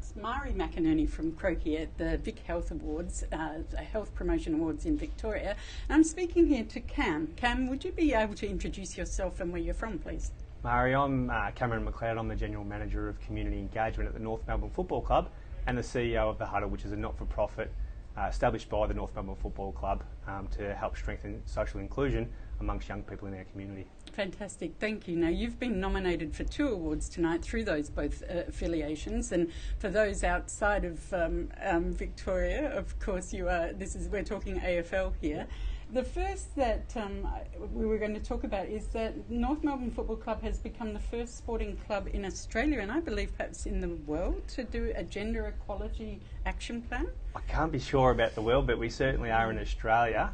It's Mari McInerney from Croaky at the VicHealth Awards, the Health Promotion Awards in Victoria. And I'm speaking here to Cam. Cam, would you be able to introduce yourself and where you're from, please? Mari, I'm Cameron McLeod. I'm the General Manager of Community Engagement at the North Melbourne Football Club and the CEO of The Huddle, which is a not-for-profit established by the North Melbourne Football Club to help strengthen social inclusion amongst young people in our community. Fantastic, thank you. Now, you've been nominated for 2 awards tonight through those both affiliations, and for those outside of Victoria, of course, you are. We're talking AFL here. The first that we were going to talk about is that North Melbourne Football Club has become the first sporting club in Australia, and I believe perhaps in the world, to do a gender equality action plan. I can't be sure about the world, but we certainly are in Australia.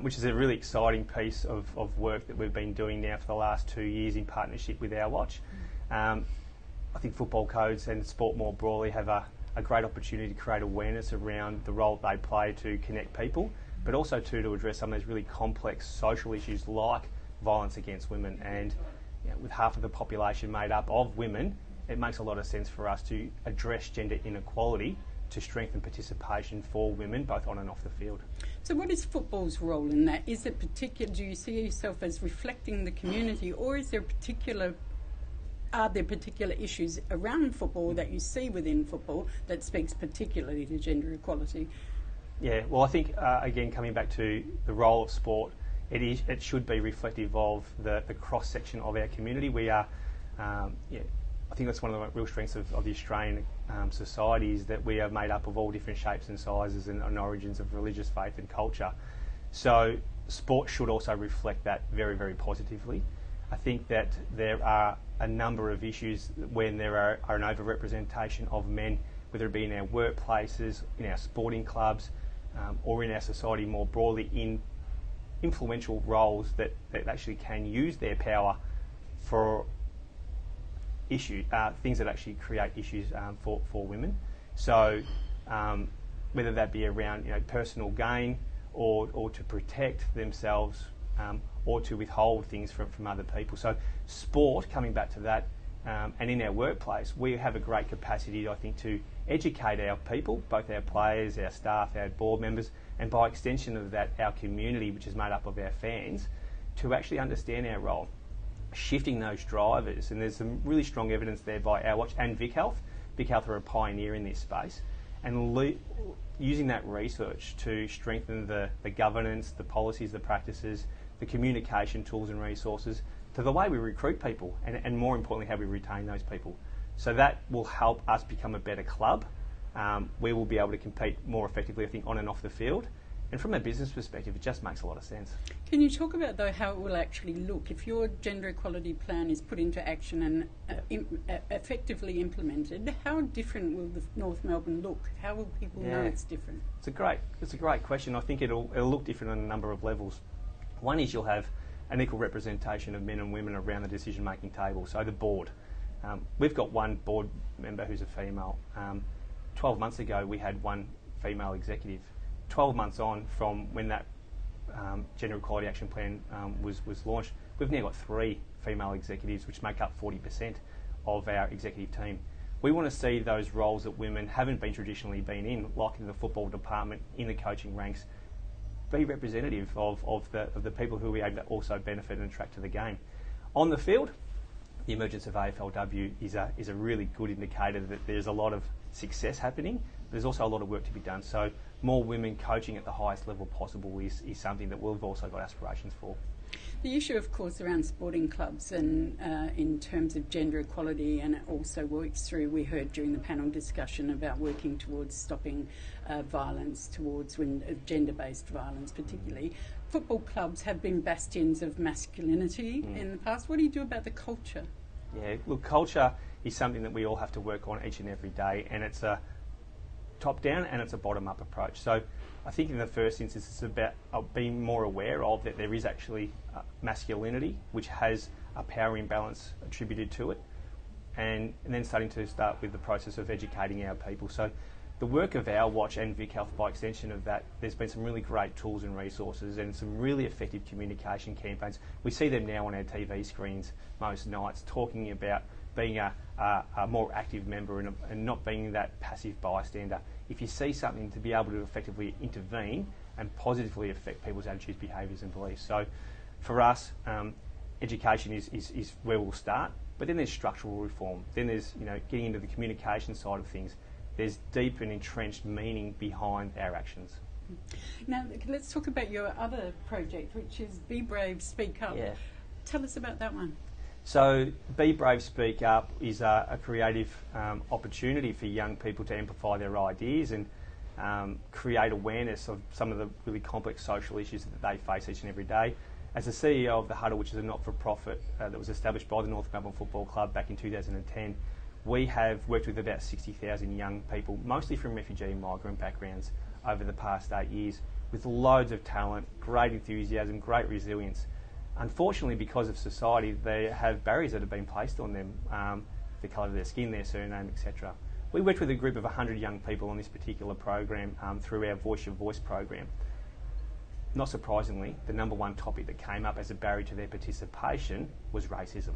Which is a really exciting piece of work that we've been doing now for the last 2 years in partnership with Our Watch. I think football codes and sport more broadly have a great opportunity to create awareness around the role they play to connect people, but also to address some of those really complex social issues like violence against women. And with half of the population made up of women, it makes a lot of sense for us to address gender inequality to strengthen participation for women, both on and off the field. So what is football's role in that? Is it particular? Do you see yourself as reflecting the community, or are there particular issues around football that you see within football that speaks particularly to gender equality? Yeah, well, I think, again, coming back to the role of sport, it should be reflective of the cross-section of our community. We are, I think that's one of the real strengths of the Australian society, is that we are made up of all different shapes and sizes and origins of religious faith and culture. So sport should also reflect that very, very positively. I think that there are a number of issues when there are an overrepresentation of men, whether it be in our workplaces, in our sporting clubs, or in our society more broadly, in influential roles that actually can use their power for things that actually create issues for women. So whether that be around personal gain or to protect themselves or to withhold things from other people. So sport, coming back to that, and in our workplace, we have a great capacity, I think, to educate our people, both our players, our staff, our board members, and by extension of that, our community, which is made up of our fans, to actually understand our role. Shifting those drivers, and there's some really strong evidence there by Our Watch and VicHealth. VicHealth are a pioneer in this space, and using that research to strengthen the governance, the policies, the practices, the communication tools and resources to the way we recruit people, and more importantly, how we retain those people. So that will help us become a better club. We will be able to compete more effectively, I think, on and off the field. And from a business perspective, it just makes a lot of sense. Can you talk about, though, how it will actually look? If your gender equality plan is put into action and effectively implemented, how different will the North Melbourne look? How will people know it's different? It's a great question. I think it'll look different on a number of levels. One is you'll have an equal representation of men and women around the decision-making table. So the board. We've got one board member who's a female. 12 months ago, we had one female executive. 12 months on from when that Gender Equality Action Plan was launched, we've now got 3 female executives, which make up 40% of our executive team. We want to see those roles that women haven't traditionally been in, like in the football department, in the coaching ranks, be representative of the people who we aim to also benefit and attract to the game. On the field, the emergence of AFLW is a really good indicator that there's a lot of success happening. There's also a lot of work to be done. So more women coaching at the highest level possible is something that we've also got aspirations for. The issue, of course, around sporting clubs and in terms of gender equality, and it also works through, we heard during the panel discussion about working towards stopping violence, towards gender-based violence particularly. Football clubs have been bastions of masculinity in the past. What do you do about the culture? Yeah, look, culture is something that we all have to work on each and every day, and it's a top-down and it's a bottom-up approach. So I think in the first instance it's about being more aware of that there is actually masculinity, which has a power imbalance attributed to it, and then starting to start with the process of educating our people. So the work of Our Watch and VicHealth, by extension of that, there's been some really great tools and resources and some really effective communication campaigns. We see them now on our TV screens most nights, talking about being a more active member and not being that passive bystander. If you see something, to be able to effectively intervene and positively affect people's attitudes, behaviours and beliefs. So for us, education is where we'll start, but then there's structural reform. Then there's getting into the communication side of things. There's deep and entrenched meaning behind our actions. Now, let's talk about your other project, which is Be Brave, Speak Up. Yeah. Tell us about that one. So Be Brave, Speak Up is a creative opportunity for young people to amplify their ideas and create awareness of some of the really complex social issues that they face each and every day. As the CEO of the Huddle, which is a not-for-profit that was established by the North Melbourne Football Club back in 2010, we have worked with about 60,000 young people, mostly from refugee and migrant backgrounds, over the past 8 years, with loads of talent, great enthusiasm, great resilience. Unfortunately, because of society, they have barriers that have been placed on them, the colour of their skin, their surname, etc. We worked with a group of 100 young people on this particular program through our Voice Your Voice program. Not surprisingly, the number one topic that came up as a barrier to their participation was racism.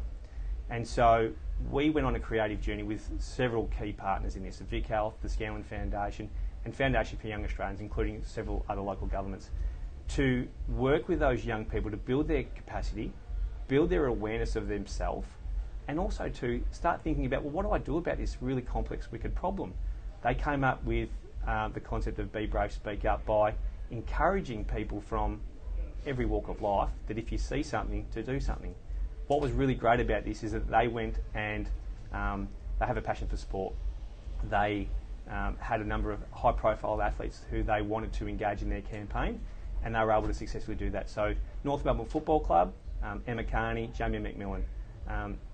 And so we went on a creative journey with several key partners in this, VicHealth, the Scanlon Foundation, and Foundation for Young Australians, including several other local governments, to work with those young people to build their capacity, build their awareness of themselves, and also to start thinking about, well, what do I do about this really complex, wicked problem? They came up with the concept of Be Brave, Speak Up by encouraging people from every walk of life that if you see something, to do something. What was really great about this is that they went and they have a passion for sport. They had a number of high-profile athletes who they wanted to engage in their campaign, and they were able to successfully do that. So North Melbourne Football Club, Emma Carney, Jamie McMillan.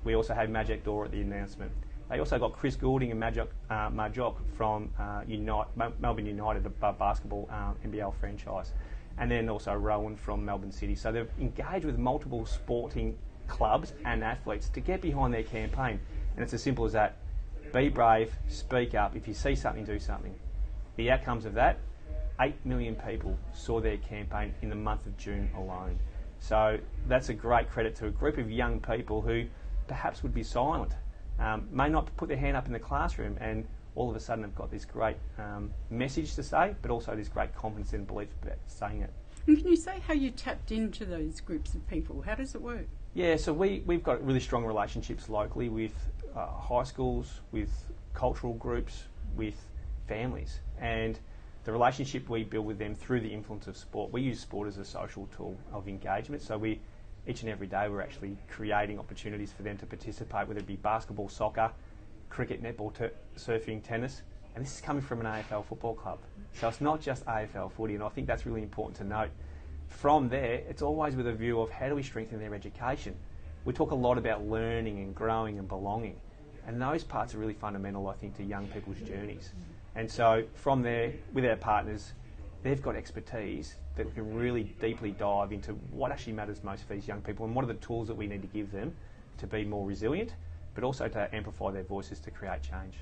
We also had Majak Dor at the announcement. They also got Chris Goulding and Marjok from Melbourne United, a basketball NBL franchise. And then also Rowan from Melbourne City. So they've engaged with multiple sporting clubs and athletes to get behind their campaign. And it's as simple as that. Be brave, speak up. If you see something, do something. The outcomes of that, 8 million people saw their campaign in the month of June alone. So that's a great credit to a group of young people who perhaps would be silent, may not put their hand up in the classroom, and all of a sudden have got this great message to say, but also this great confidence and belief about saying it. And can you say how you tapped into those groups of people? How does it work? Yeah, so we've got really strong relationships locally with high schools, with cultural groups, with families. And the relationship we build with them through the influence of sport, we use sport as a social tool of engagement. So each and every day we're actually creating opportunities for them to participate, whether it be basketball, soccer, cricket, netball, surfing, tennis. And this is coming from an AFL football club. So it's not just AFL footy, and I think that's really important to note. From there, it's always with a view of how do we strengthen their education. We talk a lot about learning and growing and belonging, and those parts are really fundamental, I think, to young people's journeys. And so from there, with our partners, they've got expertise that can really deeply dive into what actually matters most for these young people and what are the tools that we need to give them to be more resilient, but also to amplify their voices to create change.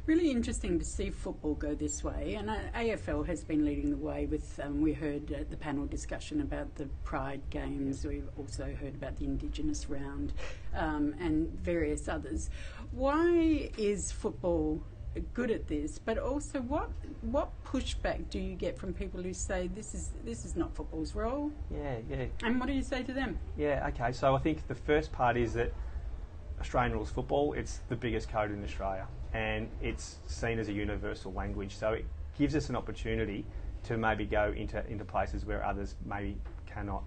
Really interesting to see football go this way, and AFL has been leading the way with, we heard the panel discussion about the Pride Games, we've also heard about the Indigenous round and various others. Why is football good at this, but also what pushback do you get from people who say this is not football's role? Yeah. And what do you say to them? Yeah, okay, so I think the first part is that Australian rules football, it's the biggest code in Australia, and it's seen as a universal language, so it gives us an opportunity to maybe go into places where others maybe cannot.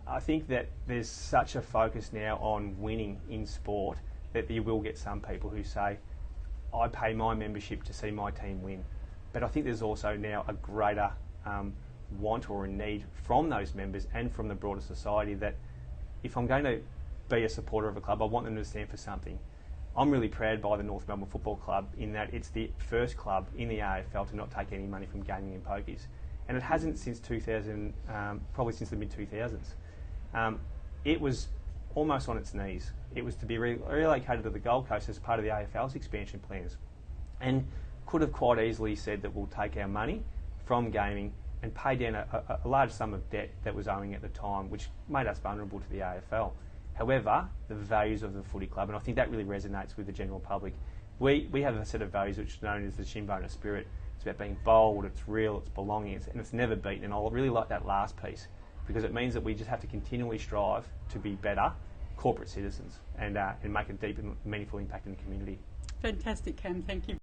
I think that there's such a focus now on winning in sport that you will get some people who say, I pay my membership to see my team win. But I think there's also now a greater want or a need from those members and from the broader society that if I'm going to be a supporter of a club, I want them to stand for something. I'm really proud by the North Melbourne Football Club in that it's the first club in the AFL to not take any money from gaming and pokies. And it hasn't since 2000, probably since the mid-2000s. It was almost on its knees. It was to be relocated to the Gold Coast as part of the AFL's expansion plans, and could have quite easily said that we'll take our money from gaming and pay down a large sum of debt that was owing at the time, which made us vulnerable to the AFL. However, the values of the footy club, and I think that really resonates with the general public. We have a set of values which is known as the Shinboner spirit. It's about being bold, it's real, it's belonging, and it's never beaten. And I really like that last piece because it means that we just have to continually strive to be better corporate citizens and make a deep and meaningful impact in the community. Fantastic, Cam. Thank you.